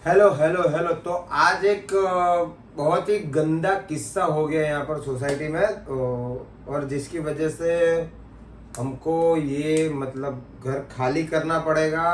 Hello hello hello. तो आज एक बहुत ही गंदा किस्सा हो गया यहाँ पर सोसाइटी में और जिसकी वजह से हमको ये मतलब घर खाली करना पड़ेगा।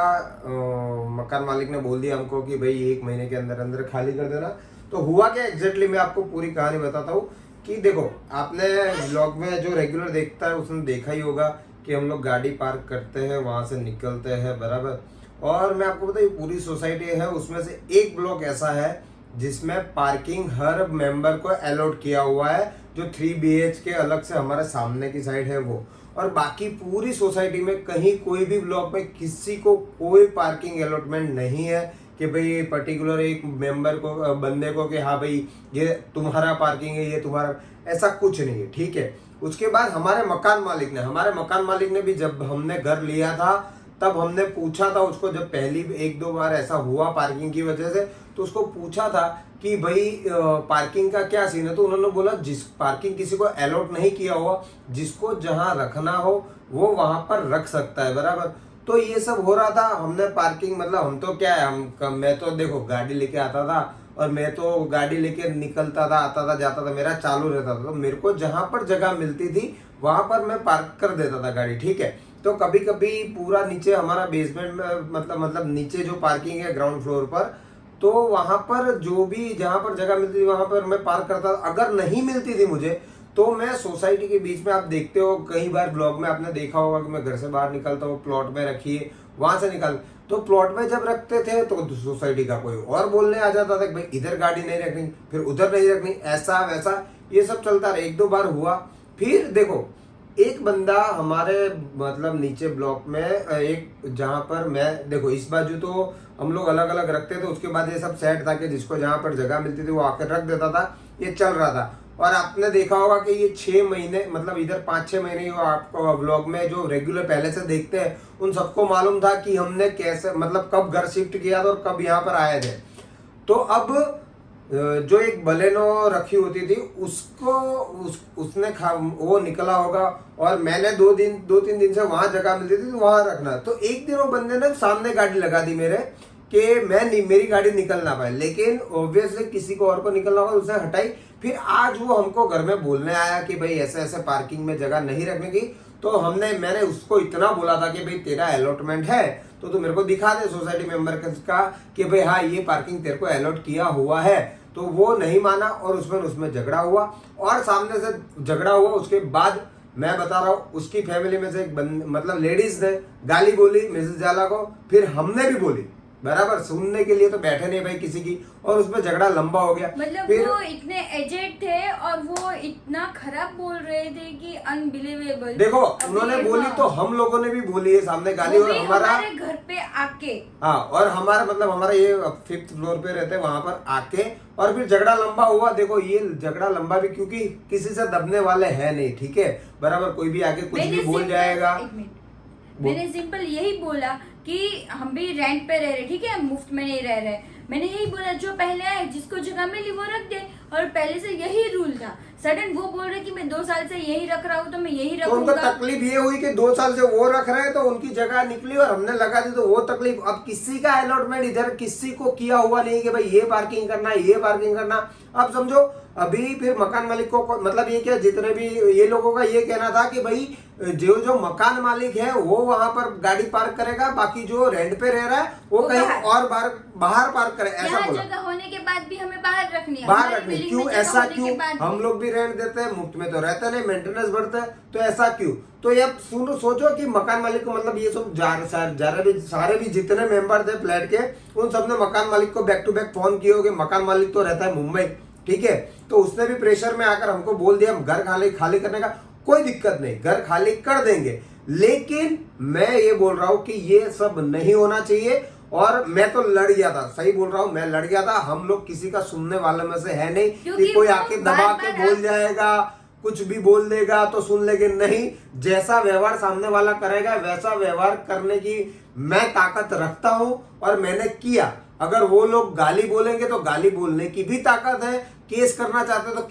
मकान मालिक ने बोल दिया हमको कि भाई 1 महीने के अंदर अंदर खाली कर देना। तो हुआ क्या एग्जैक्टली मैं आपको पूरी कहानी बताता हूँ कि देखो, आपने ब्लॉग में जो रेगुलर देखता है उसने देखा ही होगा कि हम लोग गाड़ी पार्क करते हैं, वहां से निकलते हैं, बराबर। और मैं आपको बताऊँ पूरी सोसाइटी है, उसमें से एक ब्लॉक ऐसा है जिसमें पार्किंग हर मेंबर को अलॉट किया हुआ है, जो 3 BH के अलग से हमारे सामने की साइड है वो। और बाकी पूरी सोसाइटी में कहीं कोई भी ब्लॉक में किसी को कोई पार्किंग अलॉटमेंट नहीं है कि भाई पर्टिकुलर एक मेंबर को, बंदे को, कि हाँ भाई ये तुम्हारा पार्किंग है, ये तुम्हारा, ऐसा कुछ नहीं है, ठीक है। उसके बाद हमारे मकान मालिक ने भी जब हमने घर लिया था तब हमने पूछा था उसको, जब पहली 1-2 बार ऐसा हुआ पार्किंग की वजह से, तो उसको पूछा था कि भाई पार्किंग का क्या सीन है। तो उन्होंने बोला जिस पार्किंग किसी को अलॉट नहीं किया हुआ, जिसको जहां रखना हो वो वहां पर रख सकता है, बराबर। तो ये सब हो रहा था। हमने पार्किंग मतलब हम तो क्या है, मैं तो देखो गाड़ी लेके आता था और मैं तो गाड़ी लेके निकलता था, आता था, जाता था, मेरा चालू रहता था। तो मेरे को जहां पर जगह मिलती थी वहां पर मैं पार्क कर देता था गाड़ी, ठीक है। तो कभी कभी पूरा नीचे हमारा बेसमेंट में मतलब नीचे जो पार्किंग है ग्राउंड फ्लोर पर, तो वहां पर जो भी जहां पर जगह मिलती थी वहां पर मैं पार्क करता था। अगर नहीं मिलती थी मुझे तो मैं सोसाइटी के बीच में, आप देखते हो कई बार ब्लॉग में आपने देखा होगा कि मैं घर से बाहर निकलता हूँ, प्लॉट में रखिए, वहां से निकल, तो प्लॉट में जब रखते थे तो सोसाइटी का कोई और बोलने आ जाता था कि भाई इधर गाड़ी नहीं रखनी, फिर उधर नहीं रखनी, ऐसा वैसा, ये सब चलता रहा। 1-2 बार हुआ। फिर देखो एक बंदा हमारे मतलब नीचे ब्लॉक में, एक जहां पर मैं देखो इस बाजू तो हम लोग अलग अलग रखते थे, उसके बाद ये सब सेट था कि जिसको जहां पर जगह मिलती थी वो आकर रख देता था, ये चल रहा था। और आपने देखा होगा कि ये 6 महीने मतलब इधर 5-6 महीने आपको ब्लॉग में जो रेगुलर पहले से देखते हैं उन सबको मालूम था कि हमने कैसे मतलब कब घर शिफ्ट किया था और कब यहाँ पर आए थे। तो अब जो एक बलेनो रखी होती थी उसको उसने वो निकला होगा, और मैंने 2-3 दिन से वहां जगह मिलती थी तो वहां रखना। तो एक दिन वो बंदे ने सामने गाड़ी लगा दी मेरे कि मेरी गाड़ी निकल ना पाए, लेकिन ऑब्वियसली किसी को और को निकलना होगा, उसने हटाई। फिर आज वो हमको घर में बोलने आया कि भाई ऐसे ऐसे पार्किंग में जगह नहीं रखने की। तो मैंने उसको इतना बोला था कि भाई तेरा अलॉटमेंट है तो तू मेरे को दिखा दे सोसाइटी मेंबर का कि भाई हाँ ये पार्किंग तेरे को अलॉट किया हुआ है। तो वो नहीं माना और उसमें झगड़ा हुआ, और सामने से झगड़ा हुआ। उसके बाद मैं बता रहा हूँ उसकी फैमिली में से एक मतलब लेडीज ने गाली बोली मिसेस जाला को, फिर हमने भी बोली, बराबर। सुनने के लिए तो बैठे नहीं भाई किसी की, और उसमें झगड़ा लंबा हो गया। मतलब फिर वो इतने एजेड थे और वो इतना खराब बोल रहे थे कि अनबिलीवेबल। देखो उन्होंने बोली तो हम लोगों ने भी बोली है सामने गाली, और हमारे घर पे आके, हाँ, और हमारा मतलब हमारा ये 5th फ्लोर पे रहते वहां पर आके, और फिर झगड़ा लंबा हुआ। देखो ये झगड़ा लंबा भी क्योंकि किसी से दबने वाले हैं नहीं, ठीक है, बराबर। कोई भी आके कुछ भी बोल जाएगा। मैंने सिंपल यही बोला कि हम भी रेंट पे रह रहे, ठीक है, मुफ्त में नहीं रह रहे। मैंने यही बोला जो पहले आए जिसको जगह मिली वो रख दे, और पहले से यही रूल था। सडन वो बोल रहे कि मैं 2 साल से यही रख रहा हूँ तो मैं यही तो उनको रखूंगा। तकलीफ ये हुई कि 2 साल से वो रख रहे हैं तो उनकी जगह निकली और हमने लगा दी, तो वो तकलीफ। अब किसी का अलॉटमेंट इधर किसी को किया हुआ नहीं कि भाई ये पार्किंग करना, ये पार्किंग करना। अब समझो अभी फिर मकान मालिक को मतलब ये क्या, जितने भी ये लोगों का ये कहना था कि भाई जो मकान मालिक है वो वहां पर गाड़ी पार्क करेगा, बाकी जो रेंट पे रह रहा है वो कहीं और बाहर पार्क करे, ऐसा बोला। जगह होने के बाद भी हमें बाहर रखनी है, बाहर रखनी क्यों, ऐसा क्यों? हम लोग भी रेंट देते हैं, मुफ्त में तो रहता नहीं, मेंटेनेंस बढ़ता है, तो ऐसा क्यों? तो ये सुनो, सोचो कि मकान मालिक को मतलब ये सब सारे भी जितने मेंबर थे फ्लैट के, उन सबने मकान मालिक को बैक टू बैक फोन किए होंगे। मकान मालिक तो रहता है मुंबई, ठीक है, तो उसने भी प्रेशर में आकर हमको बोल दिया घर खाली करने का। कोई दिक्कत नहीं, घर खाली कर देंगे, लेकिन मैं ये बोल रहा हूं कि ये सब नहीं होना चाहिए। और मैं तो लड़ गया था, सही बोल रहा हूं, मैं लड़ गया था। हम लोग किसी का सुनने वाले में से है नहीं कि कोई आके दबा के बोल जाएगा, कुछ भी बोल देगा तो सुन लेंगे, नहीं। जैसा व्यवहार सामने वाला करेगा वैसा व्यवहार करने की मैं ताकत रखता हूं, और मैंने किया। अगर वो लोग गाली बोलेंगे तो गाली बोलने की भी ताकत है, केस करना चाहते हैं तो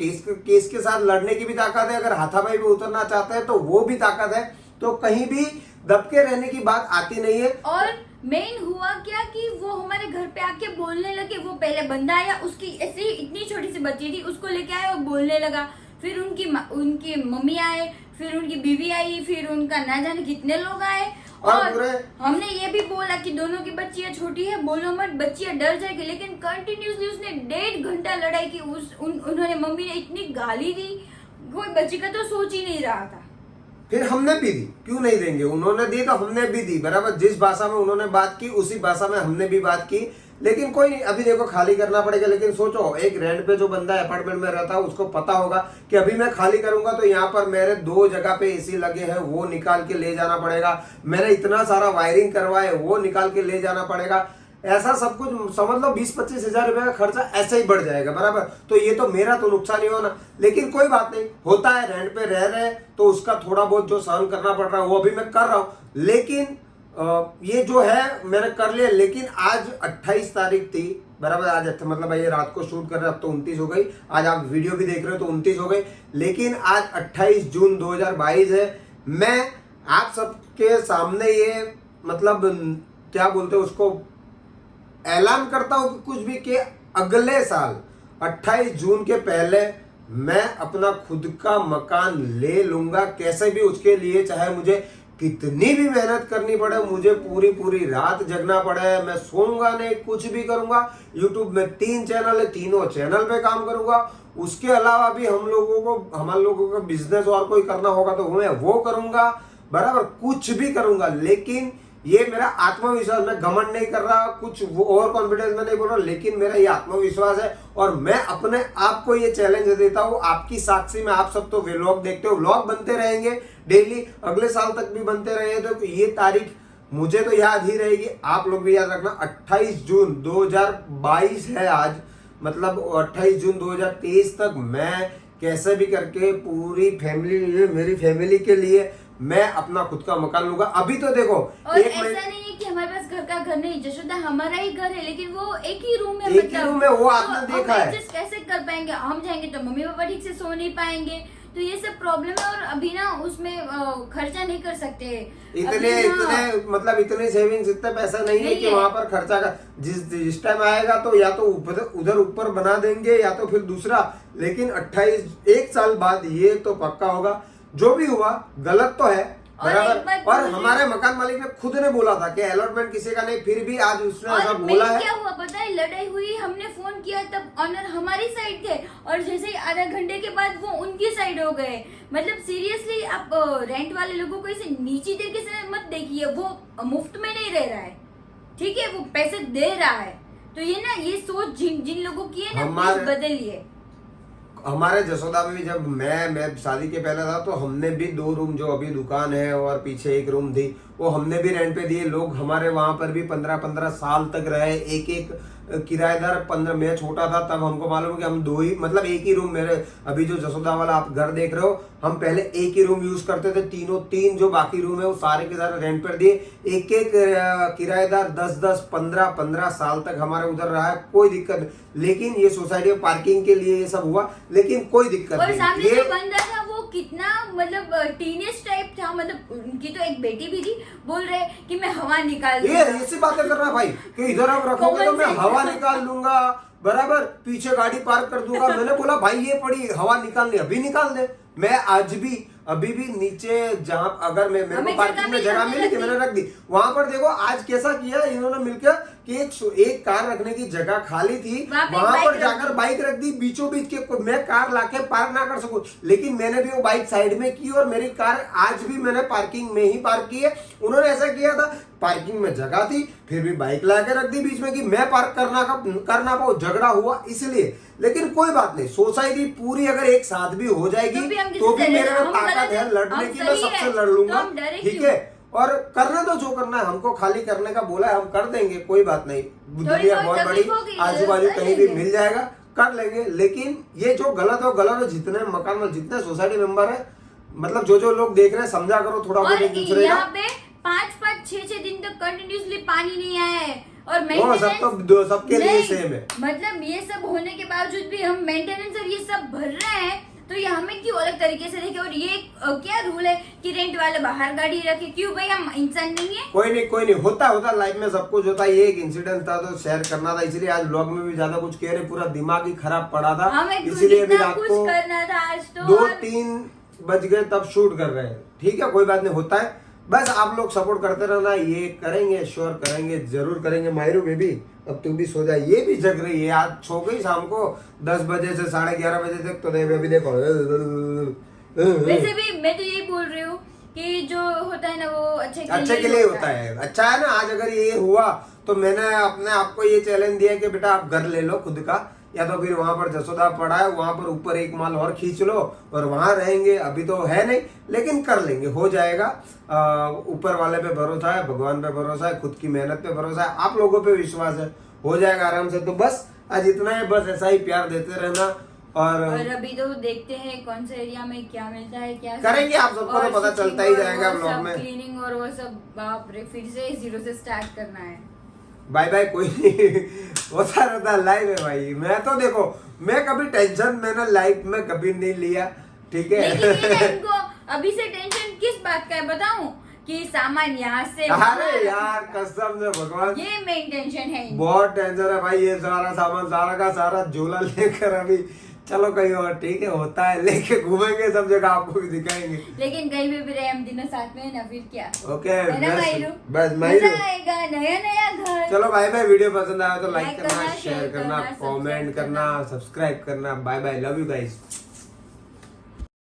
केस के साथ लड़ने की भी ताकत है, अगर हाथापाई में उतरना चाहते हैं तो वो भी ताकत है। तो कहीं भी दबके रहने की बात आती नहीं है। और मेन हुआ क्या कि वो हमारे घर पे आके बोलने लगे। वो पहले बंदा आया, उसकी ऐसे ही इतनी छोटी सी बच्ची थी, उसको लेके आया और बोलने लगा। फिर उनकी मम्मी आए, फिर उनकी बीवी आई, फिर उनका ना जाने कितने लोग आए। और हमने ये भी बोला कि दोनों की बच्चियां छोटी है, बोलो मत, बच्चियां डर जाएगी। लेकिन कंटिन्यूसली उसने 1.5 घंटा लड़ाई की। उन्होंने मम्मी ने इतनी गाली दी, कोई बच्ची का तो सोच ही नहीं रहा था। फिर हमने भी दी, क्यों नहीं देंगे, उन्होंने दी तो हमने भी दी बराबर। जिस भाषा में उन्होंने बात की उसी भाषा में हमने भी बात की। लेकिन कोई नहीं, अभी देखो खाली करना पड़ेगा। लेकिन सोचो, एक रेंट पे जो बंदा अपार्टमेंट में रहता है उसको पता होगा कि अभी मैं खाली करूंगा तो यहाँ पर मेरे 2 जगह पे एसी लगे हैं, वो निकाल के ले जाना पड़ेगा। मैंने इतना सारा वायरिंग करवाए, वो निकाल के ले जाना पड़ेगा। ऐसा सब कुछ समझ लो 20-25 हजार रुपए का खर्चा ऐसे ही बढ़ जाएगा बराबर। तो ये तो मेरा तो नुकसान ही होना। लेकिन कोई बात नहीं, होता है, रेंट पे रह रहे तो उसका थोड़ा बहुत जो सहन करना पड़ रहा है वो अभी मैं कर रहा हूं। लेकिन ये जो है मैंने कर लिया। लेकिन आज 28 तारीख थी बराबर। आज मतलब ये रात को शूट कर रहे, अब तो 29 हो गई। आज आप वीडियो भी देख रहे हो तो 29 हो गई। लेकिन आज 28 जून 2022 है। मैं आप सबके सामने ये मतलब क्या बोलते हैं उसको, ऐलान करता हूं कि कुछ भी कि अगले साल 28 जून के पहले मैं अपना खुद का मकान ले लूंगा, कैसे भी। उसके लिए चाहे मुझे कितनी भी मेहनत करनी पड़े, मुझे पूरी रात जगना पड़े, मैं सोऊंगा नहीं, कुछ भी करूंगा। यूट्यूब में 3 चैनल है, तीनों चैनल पे काम करूंगा। उसके अलावा भी हमारे लोगों को बिजनेस और कोई करना होगा तो मैं वो करूंगा बराबर, कुछ भी करूंगा। लेकिन ये मेरा आत्मविश्वास, मैं घमंड नहीं कर रहा, कुछ ओवर कॉन्फिडेंस में नहीं बोल रहा, लेकिन मेरा ये आत्मविश्वास है। और मैं अपने आप को ये चैलेंज देता हूँ, आपकी साक्षी में। आप सब तो व्लॉग देखते हो, व्लॉग बनते रहेंगे डेली, अगले साल तक भी बनते रहेंगे। तो ये तारीख मुझे तो याद ही रहेगी, आप लोग भी याद रखना। 28 जून 2022 है आज, मतलब 28 जून 2023 तक मैं कैसे भी करके पूरी फैमिली, मेरी फैमिली के लिए मैं अपना खुद का मकान लूंगा। अभी तो देखो, और ऐसा नहीं है कि हमारे पास घर का घर नहीं, जशोदा हमारा ही घर है, लेकिन वो एक ही रूम है, एक ही रूम है, वो आपने देखा है। कैसे कर पाएंगे, हम जाएंगे तो मम्मी पापा ठीक से सो नहीं पाएंगे, तो ये सब प्रॉब्लम है। और अभी ना उसमें खर्चा नहीं कर सकते इतने मतलब इतने सेविंग्स, इतने पैसा नहीं है कि वहां पर खर्चा का जिस टाइम आएगा तो या तो उधर ऊपर बना देंगे या तो फिर दूसरा। लेकिन 1 साल बाद ये तो पक्का होगा। जो भी हुआ गलत तो है बराबर। और हमारे मकान मालिक ने खुद ने बोला था कि अलॉटमेंट किसी का नहीं, फिर भी आज उसने ऐसा बोला है। क्या हुआ पता है, लड़ाई हुई, हमने फोन किया तब ऑनर हमारी साइड थे, और जैसे ही आधा घंटे के बाद वो उनकी साइड हो गए। मतलब सीरियसली आप रेंट वाले लोगों को इसे नीची तरीके से मत देखिए, वो मुफ्त में नहीं रह रहा है, ठीक है, वो पैसे दे रहा है। तो ये सोच जिन लोगों की है ना, बदलिए। हमारे जसोदा में भी जब मैं शादी के पहले था तो हमने भी 2 रूम, जो अभी दुकान है और पीछे 1 रूम थी, वो हमने भी रेंट पे दिए। लोग हमारे वहां पर भी 15-15 साल तक रहे। एक किराएदार 15, मैं छोटा था तब हमको मालूम कि हम 2 ही, मतलब 1 ही रूम, मेरे अभी जो जसोदा वाला आप घर देख रहे हो, हम पहले 1 ही रूम यूज करते थे। 3 जो बाकी रूम है वो सारे के सारे रेंट पर दिए। एक किराएदार 10-10, 15-15 साल तक हमारे उधर रहा है, कोई दिक्कत नहीं। लेकिन ये सोसाइटी में पार्किंग के लिए ये सब हुआ, लेकिन कोई दिक्कत नहीं। सामने जो बंदा था वो कितना मतलब टीनेज टाइप था, मतलब उनकी तो एक बेटी भी थी, बोल रहे कि मैं हवा निकाल दूंगा। ये ऐसी बातें कर रहा है भाई कि इधर आप रखोगे तो मैं हवा निकाल लूंगा बराबर, पीछे गाड़ी पार्क कर दूंगा। मैंने बोला भाई ये पड़ी हवा निकालनी, अभी निकाल दे। मैं आज भी अभी भी नीचे जहां अगर मेरे को पार्किंग में जगह मिली थी मैंने रख दी। वहां पर देखो आज कैसा किया इन्होंने मिलकर कि एक कार रखने की जगह खाली थी, वहां पर जाकर बाइक रख दी बीचों बीच के, मैं कार लाके पार्क ना कर सकूं। लेकिन मैंने भी वो बाइक साइड में की और मेरी कार आज भी मैंने पार्किंग में ही पार्क की है। उन्होंने ऐसा किया था, पार्किंग में जगह थी फिर भी बाइक लाके रख दी बीच में कि मैं पार्क करना पाऊं। झगड़ा हुआ इसलिए, लेकिन कोई बात नहीं, सोसाइटी पूरी अगर एक साथ भी हो जाएगी तो भी मेरे में ताकत है लड़ने की, मैं सबसे लड़ लूंगा, ठीक है। और करना तो जो करना है, हमको खाली करने का बोला है, हम कर देंगे, कोई बात नहीं। दुनिया बहुत बड़ी, आजू बाजू कहीं भी मिल जाएगा, कर लेंगे। लेकिन ये जो गलत हो गलत हो, जितने मकान में जितने सोसाइटी मेंबर है, मतलब जो लोग देख रहे हैं समझा करो थोड़ा बहुत एक दूसरे का। 5-5, 6-6 दिन तक कंटिन्यूसली पानी नहीं आया है, और सबके लिए सेम है। मतलब ये सब होने के बावजूद भी हम मेंटेनेंस और ये सब भर रहे हैं, तो ये हमें क्यों अलग तरीके से देखे? और ये क्या रूल है कि रेंट वाले बाहर गाड़ी रखे? क्यों भाई, हम इंसान नहीं है? कोई नहीं होता लाइफ में सब कुछ होता है। ये एक इंसिडेंट था तो शेयर करना था, इसलिए आज ब्लॉग में भी ज्यादा कुछ कह रहे, पूरा दिमाग ही खराब पड़ा था, हमें इसीलिए अभी इतना रात कुछ को करना था आज तो 2-3 बज गए तब शूट कर रहे हैं। ठीक है, कोई बात नहीं, होता है। बस आप लोग सपोर्ट करते रहना, ये करेंगे, श्योर करेंगे, जरूर करेंगे। मायरू बेबी अब तू भी सो जा, ये भी जग रही है, आज सो गई शाम को 10 बजे से 11:30 बजे तक। तो बेबी देखो, वैसे भी मैं तो यही बोल रही हूँ कि जो होता है ना वो अच्छे के लिए होता है। अच्छा है ना, आज अगर ये हुआ तो मैंने अपने आप को ये चैलेंज दिया कि बेटा आप घर ले लो खुद का, या तो फिर वहां पर जसोदा पड़ा है, वहां पर ऊपर एक माल और खींच लो और वहां रहेंगे। अभी तो है नहीं, लेकिन कर लेंगे, हो जाएगा। ऊपर वाले पे भरोसा है, भगवान पे भरोसा है, खुद की मेहनत पे भरोसा है, आप लोगों पे विश्वास है, हो जाएगा आराम से। तो बस आज इतना है, बस ऐसा ही प्यार देते रहना। और अभी तो देखते हैं कौन से एरिया में क्या मिलता है, क्या करेंगे, आप सबको तो पता चलता ही जाएगा ब्लॉग में। क्लीनिंग और वो सब, बाप रे, फिर से 0 से स्टार्ट करना है। बाय बाय, कोई नहीं, होता रहता, लाइव है भाई। मैं तो देखो, मैं कभी टेंशन मैंने लाइफ में कभी नहीं लिया, ठीक है। लेकिन ये इनको अभी से टेंशन किस बात का है बताऊं? कि सामान यहाँ से, अरे यार कसम से भगवान, ये मेन टेंशन है इनको। बहुत टेंशन है भाई। ये सारा सामान, सारा का सारा झोला लेकर अभी चलो कहीं और, ठीक है, होता है, लेके घूमेंगे सब जगह, आपको भी दिखाएंगे। लेकिन कहीं भी रहे हम तीनों साथ में है ना, फिर क्या। ओके, बस मजा आएगा, नया घर। चलो बाय बाय। वीडियो पसंद आया तो लाइक लाइक करना, करना, शेयर करना, करना, कमेंट करना, सब्सक्राइब करना। Bye bye, love you guys.